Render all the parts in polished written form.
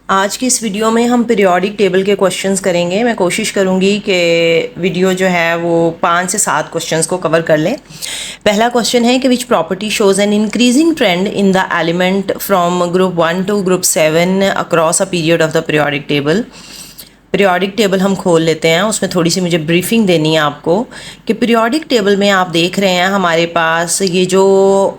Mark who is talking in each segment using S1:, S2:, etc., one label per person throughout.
S1: आज की इस वीडियो में हम पीरियोडिक टेबल के क्वेश्चंस करेंगे। मैं कोशिश करूंगी कि वीडियो जो है वो 5 से 7 क्वेश्चंस को कवर कर लें। पहला क्वेश्चन है कि which property shows an increasing trend in the element from group 1 to group 7 across a period of the periodic table. Periodic table हम खोल लेते हैं, उसमें थोड़ी सी मुझे ब्रीफिंग देनी है आपको कि पीरियोडिक टेबल में आप देख रहे हैं हमारे पास ये जो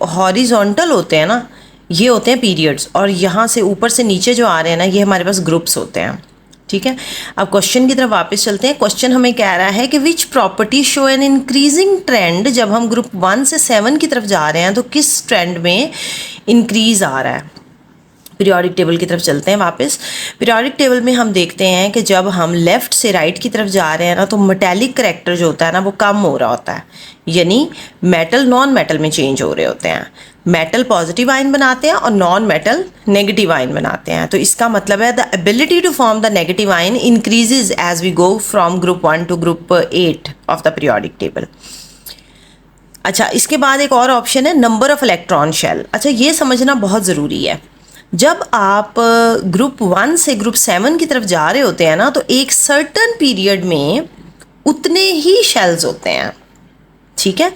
S1: हॉरिजॉन्टल होते हैं ना, ये होते हैं पीरियड्स, और यहाँ से ऊपर से नीचे जो आ रहे हैं ना, ये हमारे पास ग्रुप्स होते हैं। ठीक है, अब क्वेश्चन की तरफ वापस चलते हैं। क्वेश्चन हमें कह रहा है कि which property show N increasing trend. जब हम ग्रुप 1 से 7 की तरफ जा रहे हैं तो किस ट्रेंड में इंक्रीज आ रहा है। पीरियोडिक टेबल की तरफ चलते हैं वापस। पीरियोडिक टेबल में हम देखते हैं कि जब हम लेफ़्ट से राइट की तरफ जा रहे हैं ना, तो मेटेलिक करैक्टर जो होता है ना वो कम हो रहा होता है, यानी मेटल नॉन मेटल में चेंज हो रहे होते हैं। मेटल पॉजिटिव आयन बनाते हैं और नॉन मेटल नेगेटिव आयन बनाते हैं। तो इसका मतलब है the ability to form the negative ion increases as we go from group 1 to group 8 of the periodic table. अच्छा, इसके बाद एक और ऑप्शन है नंबर ऑफ इलेक्ट्रॉन शेल। अच्छा, ये समझना बहुत ज़रूरी है। जब आप ग्रुप 1 से ग्रुप 7 की तरफ जा रहे होते हैं ना, तो एक सर्टन पीरियड में उतने ही शेल्स होते हैं। ठीक है,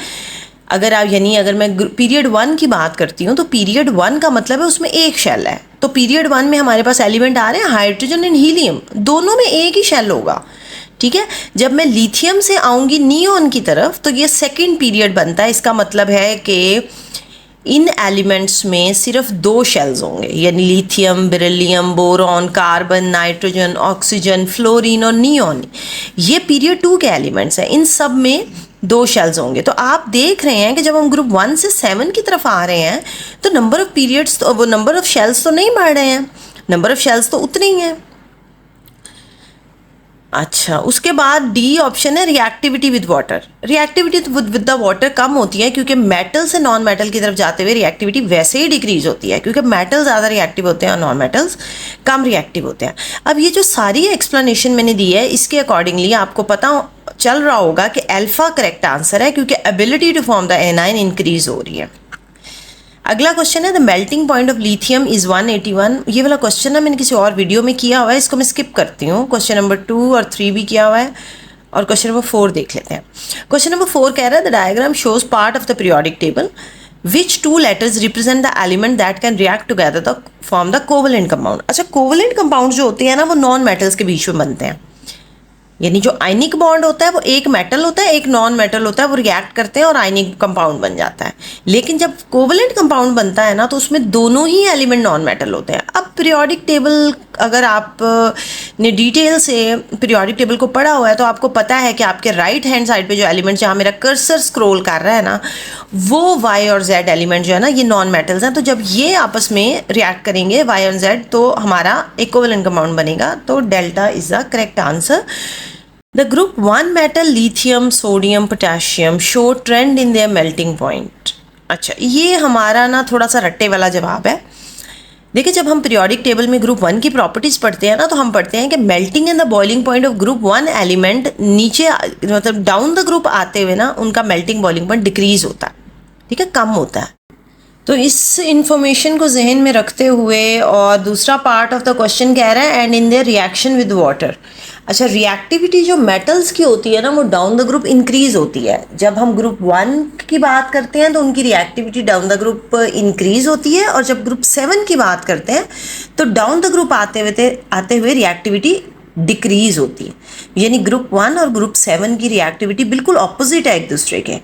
S1: अगर आप अगर मैं पीरियड 1 की बात करती हूँ तो पीरियड 1 का मतलब है उसमें एक शेल है। तो पीरियड 1 में हमारे पास एलिमेंट आ रहे हैं हाइड्रोजन एंड हीलियम, दोनों में एक ही शेल होगा। ठीक है, जब मैं लिथियम से आऊँगी नियोन की तरफ तो ये सेकेंड पीरियड बनता है। इसका मतलब है कि इन एलिमेंट्स में सिर्फ 2 शेल्स होंगे, यानी lithium, beryllium, boron, carbon, nitrogen, oxygen, fluorine और नियोन। ये पीरियड 2 के एलिमेंट्स हैं, इन सब में 2 शेल्स होंगे। तो आप देख रहे हैं कि जब हम ग्रुप 1 से 7 की तरफ आ रहे हैं तो नंबर ऑफ पीरियड्स तो वो नंबर ऑफ शेल्स तो नहीं बढ़ रहे हैं, नंबर ऑफ शेल्स तो उतने ही हैं। अच्छा, उसके बाद डी ऑप्शन है reactivity with water. Reactivity with the water कम होती है क्योंकि मेटल से नॉन मेटल की तरफ जाते हुए रिएक्टिविटी वैसे ही डिक्रीज होती है, क्योंकि मेटल ज़्यादा रिएक्टिव होते हैं और नॉन मेटल्स कम रिएक्टिव होते हैं। अब ये जो सारी एक्सप्लेनेशन मैंने दी है, इसके अकॉर्डिंगली आपको पता चल रहा होगा कि अल्फा करेक्ट आंसर है, क्योंकि ability to form the anion increase हो रही है। अगला क्वेश्चन है the melting point of lithium is 181। ये वाला क्वेश्चन ना मैंने किसी और वीडियो में किया हुआ है, इसको मैं स्किप करती हूँ। क्वेश्चन नंबर 2 और 3 भी किया हुआ है, और क्वेश्चन नंबर 4 देख लेते हैं। क्वेश्चन नंबर 4 कह रहा है the diagram shows part of the periodic table which 2 letters represent the element that can react together the form the covalent compound. अच्छा, कोवलेंट कंपाउंड जो होते हैं ना वो नॉन मेटल्स के बीच में बनते हैं, यानी जो आयनिक बॉन्ड होता है वो एक मेटल होता है एक नॉन मेटल होता है, वो रिएक्ट करते हैं और आयनिक कंपाउंड बन जाता है। लेकिन जब कोवलेंट कंपाउंड बनता है ना तो उसमें दोनों ही एलिमेंट नॉन मेटल होते हैं। अब पीरियोडिक टेबल अगर आप ने डिटेल से पीरियोडिक टेबल को पढ़ा हुआ है तो आपको पता है कि आपके राइट हैंड साइड पे जो एलिमेंट जहाँ मेरा कर्सर स्क्रॉल कर रहा है ना, वो वाई और जेड एलिमेंट जो है ना, ये नॉन मेटल्स हैं। तो जब ये आपस में रिएक्ट करेंगे वाई और जेड तो हमारा एक कोवलेंट कंपाउंड बनेगा। तो delta is the correct answer. The group 1 metal lithium, sodium, potassium show trend in their melting point। अच्छा, ये हमारा ना थोड़ा सा रट्टे वाला जवाब है। देखिए, जब हम पीरियोडिक टेबल में ग्रुप 1 की प्रॉपर्टीज़ पढ़ते हैं ना, तो हम पढ़ते हैं कि melting and the boiling point of group 1 element नीचे मतलब डाउन द ग्रुप आते हुए ना उनका मेल्टिंग बॉइलिंग पॉइंट डिक्रीज होता है। ठीक है, कम होता है। तो इस इंफॉर्मेशन को जहन में रखते हुए, और दूसरा पार्ट ऑफ द क्वेश्चन कह रहा है and in their reaction with water. अच्छा, रिएक्टिविटी जो मेटल्स की होती है ना वो डाउन द ग्रुप इंक्रीज होती है। जब हम ग्रुप 1 की बात करते हैं तो उनकी reactivity down the group increase होती है, और जब ग्रुप 7 की बात करते हैं तो डाउन द ग्रुप आते हुए रिएक्टिविटी डिक्रीज होती है। यानी ग्रुप 1 और ग्रुप 7 की रिएक्टिविटी बिल्कुल ऑपोजिट है एक दूसरे के।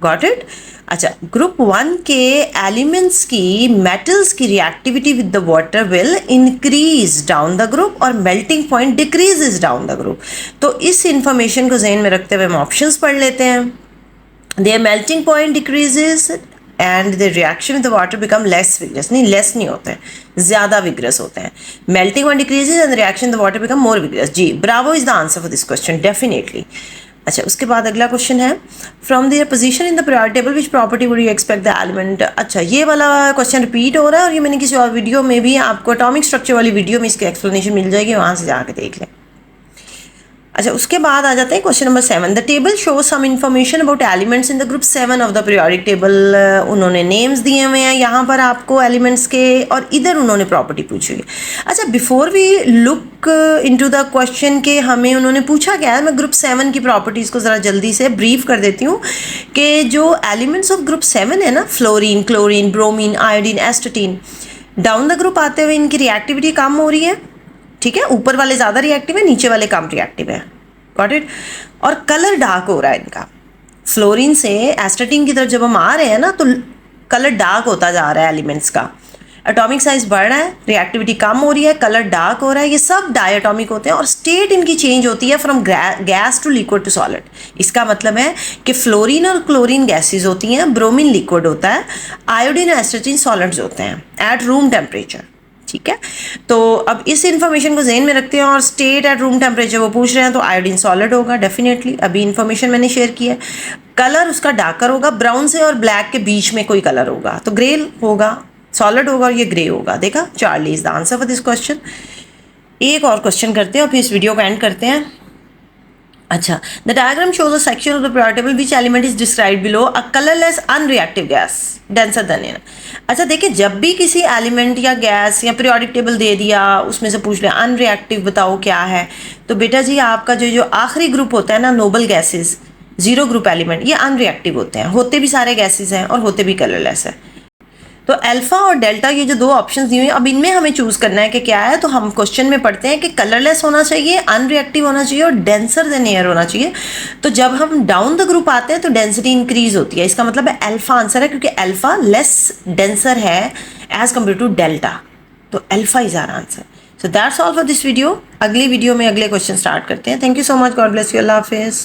S1: Got it? अच्छा, ग्रुप 1 के एलिमेंट्स की मेटल्स की reactivity with the water will increase down the group और melting point decreases down the group. तो इस इंफॉर्मेशन को जहन में रखते हुए हम ऑप्शंस पढ़ लेते हैं। Their melting point decreases and the reaction with the water become less vigorous. नहीं, लेस नहीं होते हैं, ज़्यादा विग्रस होते हैं। Melting point decreases and the reaction with the water become more vigorous. जी, bravo is the answer for this question, definitely. अच्छा, उसके बाद अगला क्वेश्चन है from their position in the periodic table which property would you expect the element. अच्छा, ये वाला question repeat हो रहा है, और ये मैंने किसी और वीडियो में भी, आपको एटॉमिक स्ट्रक्चर वाली वीडियो में इसकी एक्सप्लेनेशन मिल जाएगी, वहाँ से जाके देख लें। अच्छा, उसके बाद आ जाते हैं question number 7। The table show some information about elements in the group 7 of the periodic table. उन्होंने नेम्स दिए हुए हैं यहाँ पर आपको एलिमेंट्स के, और इधर उन्होंने प्रॉपर्टी पूछी हुई है। अच्छा, before we look into the question के हमें उन्होंने पूछा क्या है, मैं ग्रुप 7 की प्रॉपर्टीज़ को ज़रा जल्दी से ब्रीफ कर देती हूँ कि जो एलिमेंट्स ऑफ ग्रुप 7 है ना, fluorine, chlorine, bromine, iodine, एस्टेटीन, down the group आते हुए इनकी रिएक्टिविटी कम हो रही है। ठीक है, ऊपर वाले ज़्यादा रिएक्टिव है, नीचे वाले कम रिएक्टिव है। Got it. और कलर डार्क हो रहा है इनका। फ्लोरीन से एस्टेटीन की तरफ जब हम आ रहे हैं ना, तो कलर डार्क होता जा रहा है एलिमेंट्स का। एटॉमिक साइज बढ़ रहा है, रिएक्टिविटी कम हो रही है, कलर डार्क हो रहा है। ये सब डायटॉमिक होते हैं और स्टेट इनकी चेंज होती है from gas to liquid to solid. इसका मतलब है कि फ्लोरीन और क्लोरीन गैसेज होती हैं, ब्रोमीन लिक्विड होता है, आयोडीन और एस्टेटीन सॉलिड्स होते हैं एट रूम टेम्परेचर। ठीक है, तो अब इस इंफॉर्मेशन को ज़हन में रखते हैं और स्टेट एट रूम टेम्परेचर वो पूछ रहे हैं, तो आयोडीन सॉलिड होगा डेफिनेटली। अभी इंफॉर्मेशन मैंने शेयर की है। कलर उसका डार्कर होगा, ब्राउन से और ब्लैक के बीच में कोई कलर होगा, तो ग्रे होगा, सॉलिड होगा और ये ग्रे होगा। देखा, Charlie is the answer for this question. एक और क्वेश्चन करते हैं और फिर इस वीडियो को एंड करते हैं। अच्छा, the diagram shows a section of the periodic table which element is described below a colourless unreactive gas denser then air. अच्छा देखिए, जब भी किसी एलिमेंट या गैस या पीरियोडिक टेबल दे दिया, उसमें से पूछ लिया अनरिएक्टिव बताओ क्या है, तो बेटा जी आपका जो आखिरी ग्रुप होता है ना, noble gases, zero group element, ये अनरिएक्टिव होते हैं। होते भी सारे गैसेज हैं और होते भी कलरलेस है। तो अल्फा और डेल्टा, ये जो दो ऑप्शंस दिए हुए हैं, अब इनमें हमें चूज़ करना है कि क्या है। तो हम क्वेश्चन में पढ़ते हैं कि कलरलेस होना चाहिए, अनरिएक्टिव होना चाहिए और डेंसर देन एयर होना चाहिए। तो जब हम डाउन द ग्रुप आते हैं तो डेंसिटी इंक्रीज होती है। इसका मतलब है अल्फा आंसर है, क्योंकि अल्फा लेस डेंसर है एज कम्पेयर टू डेल्टा। तो alpha is our answer. So that's all for this video. अगली वीडियो में अगले क्वेश्चन स्टार्ट करते हैं। Thank you so much. God bless you. अल्लाह हाफिज़।